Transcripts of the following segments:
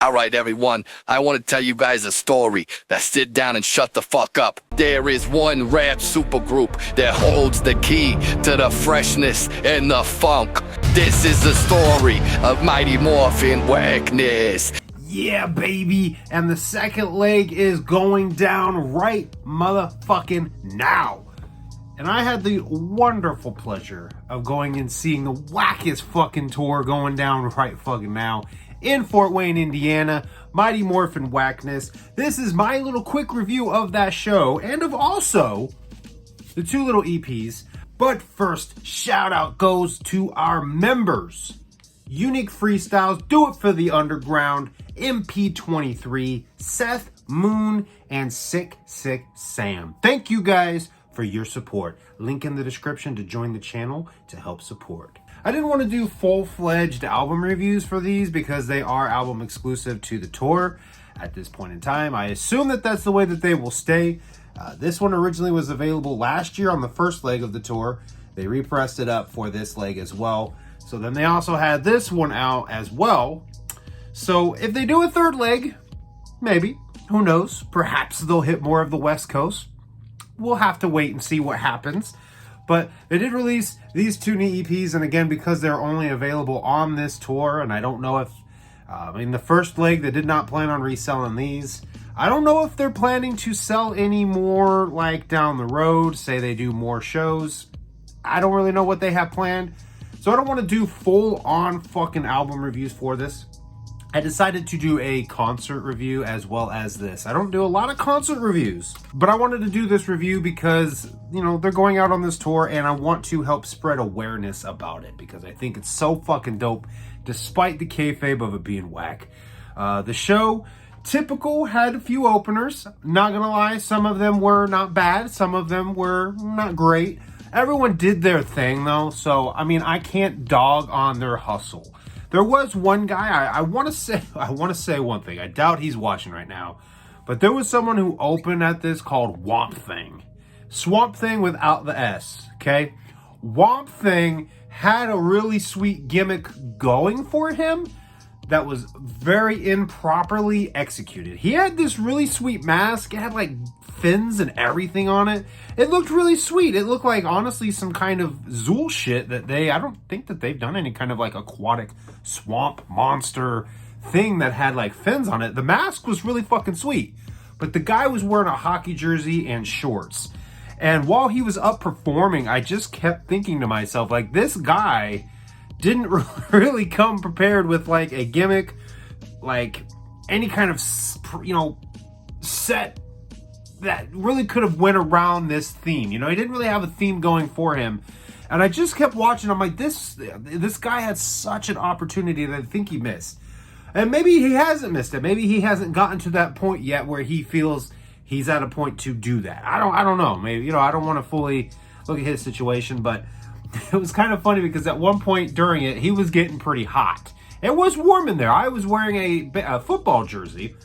All right, everyone, I want to tell you guys a story. Now sit down and shut the fuck up. There is one rap supergroup that holds the key to the freshness and the funk. This is the story of Mighty Morphin Wackness. Yeah, baby, and the second leg is going down right motherfucking now. And I had the wonderful pleasure of going and seeing the wackest fucking tour going down right fucking now in Fort Wayne, Indiana, Mighty Morphin Wackness. This is my little quick review of that show and of also the two little EPs. But first, shout out goes to our members. Unique Freestyles, Do It For The Underground, MP23, Seth, Moon, and Sick Sam. Thank you guys for your support. Link in the description to join the channel to help support. I didn't want to do full-fledged album reviews for these because they are album exclusive to the tour at this point in time. I assume that that's the way that they will stay. This one originally was available last year on the first leg of the tour. They repressed it up for this leg as well. So then they also had this one out as well. So if they do a third leg, maybe, who knows? Perhaps they'll hit more of the West Coast. We'll have to wait and see what happens. But they did release these two new EPs, and again, because they're only available on this tour, and I don't know if, in the first leg, they did not plan on reselling these. I don't know if they're planning to sell any more, like, down the road, say they do more shows. I don't really know what they have planned, so I don't want to do full-on fucking album reviews for this. I decided to do a concert review as well as this. I don't do a lot of concert reviews, but I wanted to do this review because, you know, they're going out on this tour and I want to help spread awareness about it because I think it's so fucking dope despite the kayfabe of it being whack. The show, typical, had a few openers. Not gonna lie, some of them were not bad. Some of them were not great. Everyone did their thing though, so, I mean, I can't dog on their hustle. There was one guy, I want to say one thing. I doubt he's watching right now. But there was someone who opened at this called Womp Thing. Swamp Thing without the S, okay? Womp Thing had a really sweet gimmick going for him that was very improperly executed. He had this really sweet mask. It had like fins and everything on it. It looked really sweet. It looked like, honestly, some kind of Zool shit that I don't think that they've done any kind of like aquatic swamp monster thing that had like fins on it. The mask was really fucking sweet. But the guy was wearing a hockey jersey and shorts. And while he was up performing, I just kept thinking to myself, like, this guy didn't really come prepared with like a gimmick, like any kind of, you know, set that really could have went around this theme. You know, he didn't really have a theme going for him. And I just kept watching. I'm like, this guy had such an opportunity that I think he missed. And maybe he hasn't missed it. Maybe he hasn't gotten to that point yet where he feels he's at a point to do that. I don't know. Maybe, you know, I don't want to fully look at his situation, but it was kind of funny because at one point during it, he was getting pretty hot. It was warm in there. I was wearing a football jersey,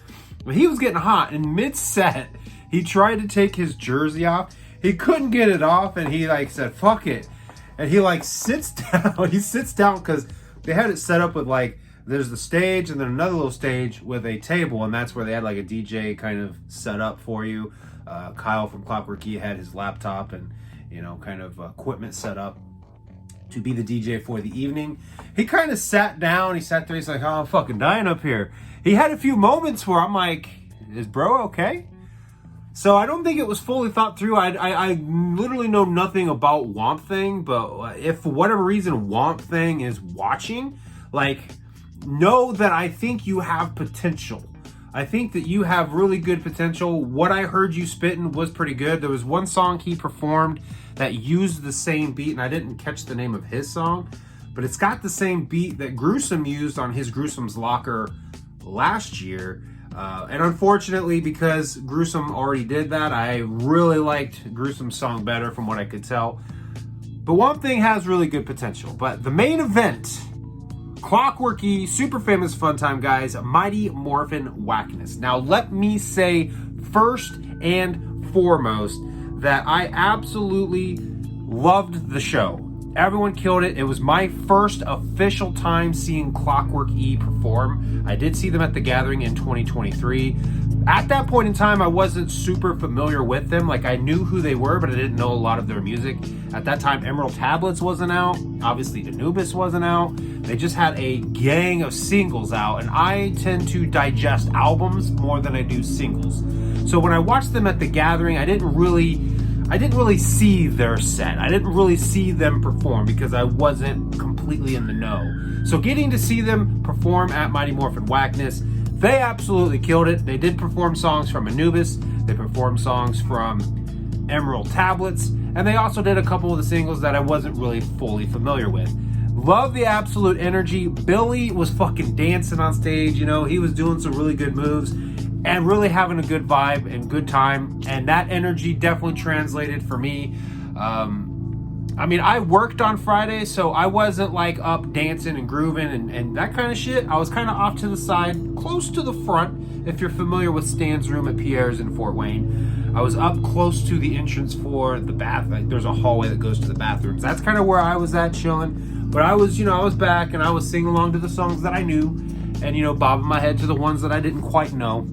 but he was getting hot. In mid-set, he tried to take his jersey off. He couldn't get it off, and he like said, fuck it. And he like sits down. He sits down because they had it set up with like, there's the stage and then another little stage with a table, and that's where they had like a DJ kind of set up for you. Kyle from Clockwork Key had his laptop and, you know, kind of equipment set up to be the DJ for the evening. He kind of sat down. He sat there. He's like, oh, I'm fucking dying up here. He had a few moments where I'm like, is bro okay? So I don't think it was fully thought through. I literally know nothing about Womp Thing, but if for whatever reason Womp Thing is watching, like, know that I think you have potential. I think that you have really good potential. What I heard you spitting was pretty good. There was one song he performed that used the same beat, and I didn't catch the name of his song, but it's got the same beat that Gruesome used on his Gruesome's Locker last year. And unfortunately, because Gruesome already did that, I really liked Gruesome's song better from what I could tell. But One Thing has really good potential. But the main event, Clockworky, super famous fun time guys, Mighty Morphin Wackness. Now, let me say first and foremost that I absolutely loved the show. Everyone killed it. It was my first official time seeing Clockwork E perform. I did see them at the Gathering in 2023. At that point in time, I wasn't super familiar with them. Like, I knew who they were, but I didn't know a lot of their music. At that time, Emerald Tablets wasn't out. Obviously, Anubis wasn't out. They just had a gang of singles out, and I tend to digest albums more than I do singles. So when I watched them at the Gathering, I didn't really see their set. I didn't really see them perform because I wasn't completely in the know. So getting to see them perform at Mighty Morphin Wackness, they absolutely killed it. They did perform songs from Anubis. They performed songs from Emerald Tablets. And they also did a couple of the singles that I wasn't really fully familiar with. Love the absolute energy. Billy was fucking dancing on stage. You know, he was doing some really good moves and really having a good vibe and good time. And that energy definitely translated for me. I mean, I worked on Friday, so I wasn't like up dancing and grooving and that kind of shit. I was kind of off to the side, close to the front. If you're familiar with Stan's room at Pierre's in Fort Wayne, I was up close to the entrance for the bath. Like, there's a hallway that goes to the bathrooms. That's kind of where I was at chilling. But I was, I was back and I was singing along to the songs that I knew and, bobbing my head to the ones that I didn't quite know.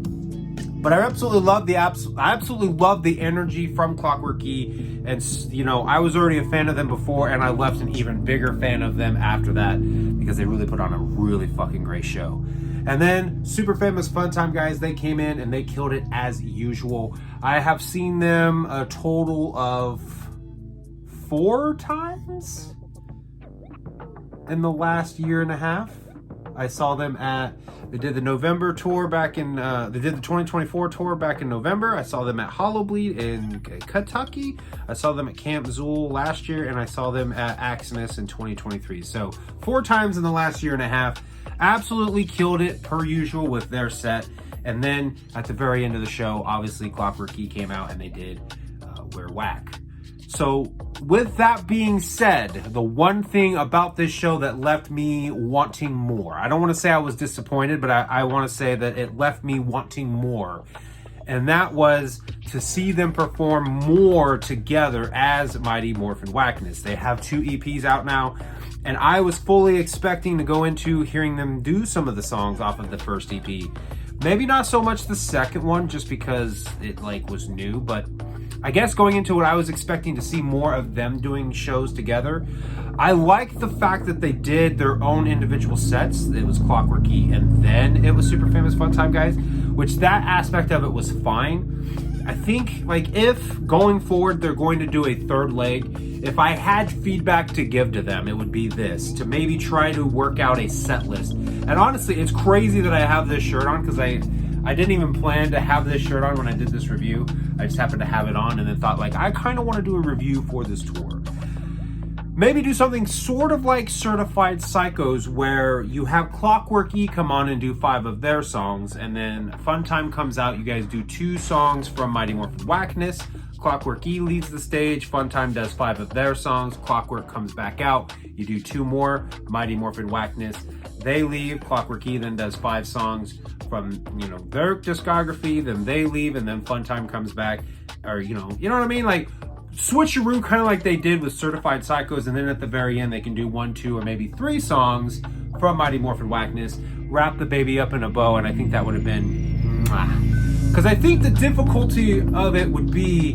But I absolutely love the energy from Clockwork E, and I was already a fan of them before, and I left an even bigger fan of them after that because they really put on a really fucking great show. And then Super Famous Fun Time guys, they came in and they killed it as usual. I have seen them a total of 4 times in the last year and a half. I saw them they did the November tour back in, they did the 2024 tour back in November. I saw them at Hollowbleed in Kentucky. I saw them at Camp Zool last year, and I saw them at Axinus in 2023. So 4 times in the last year and a half. Absolutely killed it per usual with their set. And then at the very end of the show, obviously Clockwork E came out and they did We're Whack. So with that being said, the one thing about this show that left me wanting more, I don't want to say I was disappointed, but I want to say that it left me wanting more. And that was to see them perform more together as Mighty Morphin Wackness. They have 2 EPs out now, and I was fully expecting to go into hearing them do some of the songs off of the first EP. Maybe not so much the second one, just because it was new, but I guess going into it, I was expecting to see more of them doing shows together. I liked the fact that they did their own individual sets. It was Clockwork E and then it was Super Famous Fun Time guys, which that aspect of it was fine. I think if going forward they're going to do a third leg, if I had feedback to give to them, it would be this, to maybe try to work out a set list. And honestly, it's crazy that I have this shirt on because I didn't even plan to have this shirt on when I did this review. I just happened to have it on and then thought I kind of want to do a review for this tour. Maybe do something sort of like Certified Psychos, where you have Clockwork E come on and do 5 of their songs, and then Fun Time comes out, you guys do 2 songs from Mighty Morphin Wackness. Clockwork E leads the stage, Fun Time does 5 of their songs, Clockwork comes back out, you do 2 more, Mighty Morphin Wackness, they leave, Clockwork E then does 5 songs from their discography, then they leave, and then Fun Time comes back, or you know what I mean? Switcheroo, kind of like they did with Certified Psychos, and then at the very end they can do 1, 2, or maybe 3 songs from Mighty Morphin Wackness, wrap the baby up in a bow, and I think that would have been because I think the difficulty of it would be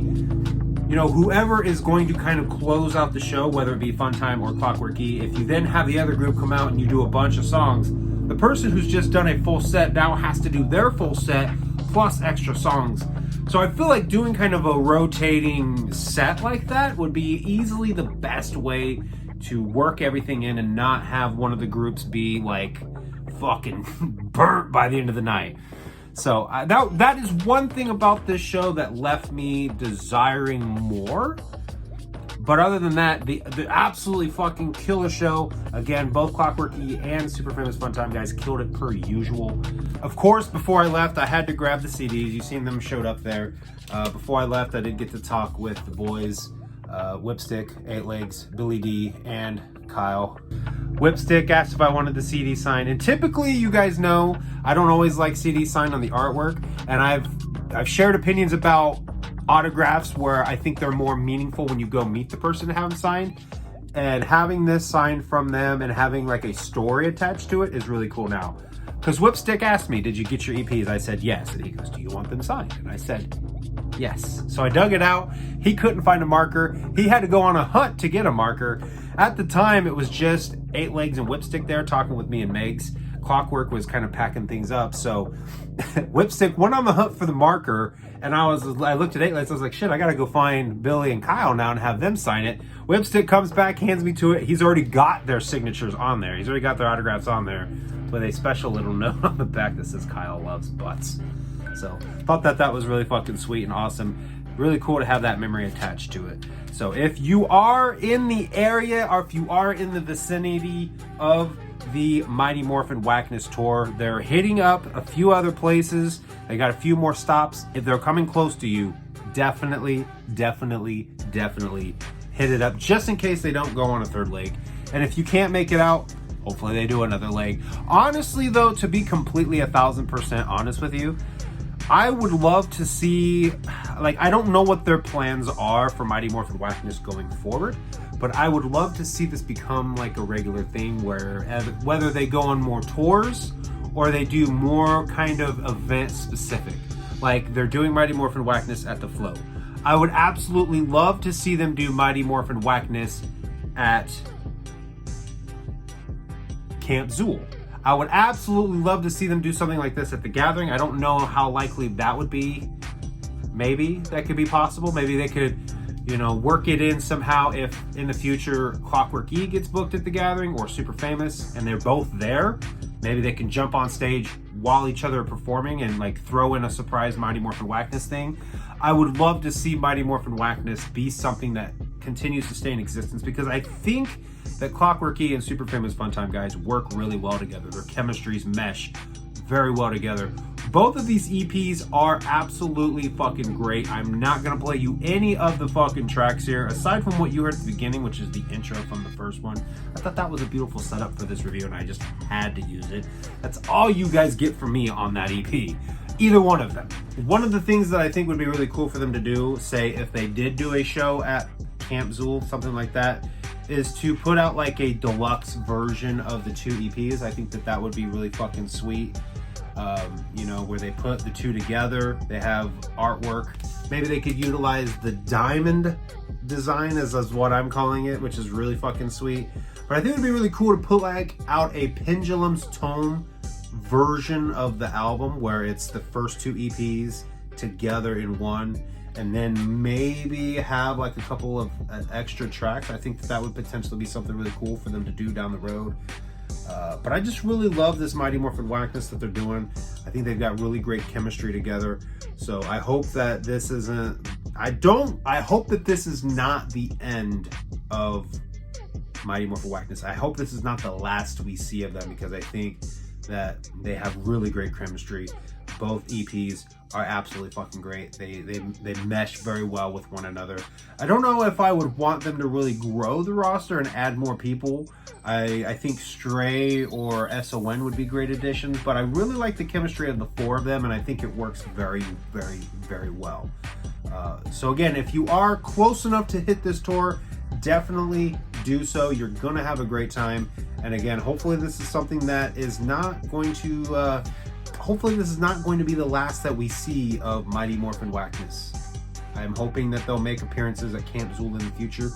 whoever is going to kind of close out the show, whether it be Fun Time or Clockwork E, if you then have the other group come out and you do a bunch of songs, the person who's just done a full set now has to do their full set plus extra songs. So I feel like doing kind of a rotating set like that would be easily the best way to work everything in and not have one of the groups be fucking burnt by the end of the night. So that is one thing about this show that left me desiring more. But other than that, the absolutely fucking killer show. Again, both Clockwork E and Super Famous Fun Time guys killed it per usual. Of course, before I left, I had to grab the CDs. You've seen them showed up there. Before I left, I did get to talk with the boys, Whipstick, 8 Legs, Billy D, and Kyle. Whipstick asked if I wanted the CD signed, and typically, you guys know, I don't always like CD signed on the artwork, and I've shared opinions about autographs where I think they're more meaningful when you go meet the person to have them signed. And having this signed from them and having like a story attached to it is really cool now. Because Whipstick asked me, did you get your EPs? I said yes. And he goes, do you want them signed? And I said yes. So I dug it out. He couldn't find a marker. He had to go on a hunt to get a marker. At the time, it was just 8 Legs and Whipstick there talking with me and Megs. Clockwork was kind of packing things up. So Whipstick went on the hunt for the marker. And I looked at 8 Legs. I was like, shit, I got to go find Billy and Kyle now and have them sign it. Whipstick comes back, hands me to it. He's already got their signatures on there. He's already got their autographs on there with a special little note on the back that says Kyle loves butts. So thought that was really fucking sweet and awesome. Really cool to have that memory attached to it. So if you are in the area or if you are in the vicinity of the Mighty Morphin Wackness tour, they're hitting up a few other places. They got a few more stops. If they're coming close to you, definitely hit it up just in case they don't go on a 3rd leg. And if you can't make it out, hopefully they do another leg. Honestly though, to be completely 1000% honest with you, I would love to see, like, I don't know what their plans are for Mighty Morphin Wackness going forward, but I would love to see this become like a regular thing where whether they go on more tours or they do more kind of event specific, like they're doing Mighty Morphin Wackness at the Flow. I would absolutely love to see them do Mighty Morphin Wackness at Camp Zool. I would absolutely love to see them do something like this at the Gathering. I don't know how likely that would be. Maybe that could be possible. Maybe they could, you know, work it in somehow if in the future Clockwork E gets booked at the Gathering or Super Famous and they're both there. Maybe they can jump on stage while each other are performing and like throw in a surprise Mighty Morphin Wackness thing. I would love to see Mighty Morphin Wackness be something that continues to stay in existence because I think that Clockwork E and Super Famous Funtime guys work really well together. Their chemistries mesh very well together. Both of these EPs are absolutely fucking great. I'm not gonna play you any of the fucking tracks here, aside from what you heard at the beginning, which is the intro from the first one. I thought that was a beautiful setup for this review and I just had to use it. That's all you guys get from me on that EP. Either one of them. One of the things that I think would be really cool for them to do, say if they did do a show at Camp Zool, something like that, is to put out like a deluxe version of the 2 EPs. I think that would be really fucking sweet. You know, where they put the 2 together, they have artwork. Maybe they could utilize the diamond design as what I'm calling it, which is really fucking sweet. But I think it would be really cool to put like out a Pendulum's Tome version of the album where it's the first 2 EPs together in one, and then maybe have like a couple of extra tracks. I think that would potentially be something really cool for them to do down the road. But I just really love this Mighty Morphin Wackness that they're doing. I think they've got really great chemistry together. So I hope that this isn't, I hope that this is not the end of Mighty Morphin Wackness. I hope this is not the last we see of them because I think that they have really great chemistry. Both EPs are absolutely fucking great. They mesh very well with one another. I don't know if I would want them to really grow the roster and add more people. I think Stray or SON would be great additions, but I really like the chemistry of the 4 of them, and I think it works very, very, very well. So again, if you are close enough to hit this tour, definitely do so. You're gonna have a great time. And again, hopefully this is something that is not going to hopefully this is not going to be the last that we see of Mighty Morphin Wackness. I'm hoping that they'll make appearances at Camp Zool in the future.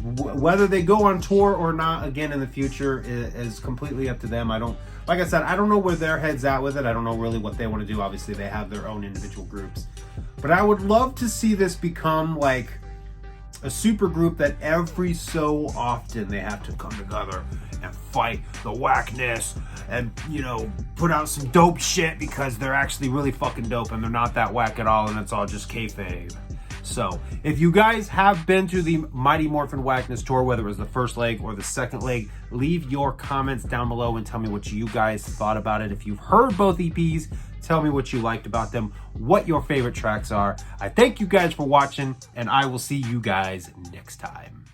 Whether they go on tour or not again in the future is completely up to them. Like I said, I don't know where their head's at with it. I don't know really what they want to do. Obviously, they have their own individual groups. But I would love to see this become like a super group that every so often they have to come together and fight the Wackness and, you know, put out some dope shit because they're actually really fucking dope and they're not that whack at all and it's all just kayfabe. So, if you guys have been to the Mighty Morphin Wackness tour, whether it was the first leg or the second leg, leave your comments down below and tell me what you guys thought about it. If you've heard both EPs, tell me what you liked about them, what your favorite tracks are. I thank you guys for watching, and I will see you guys next time.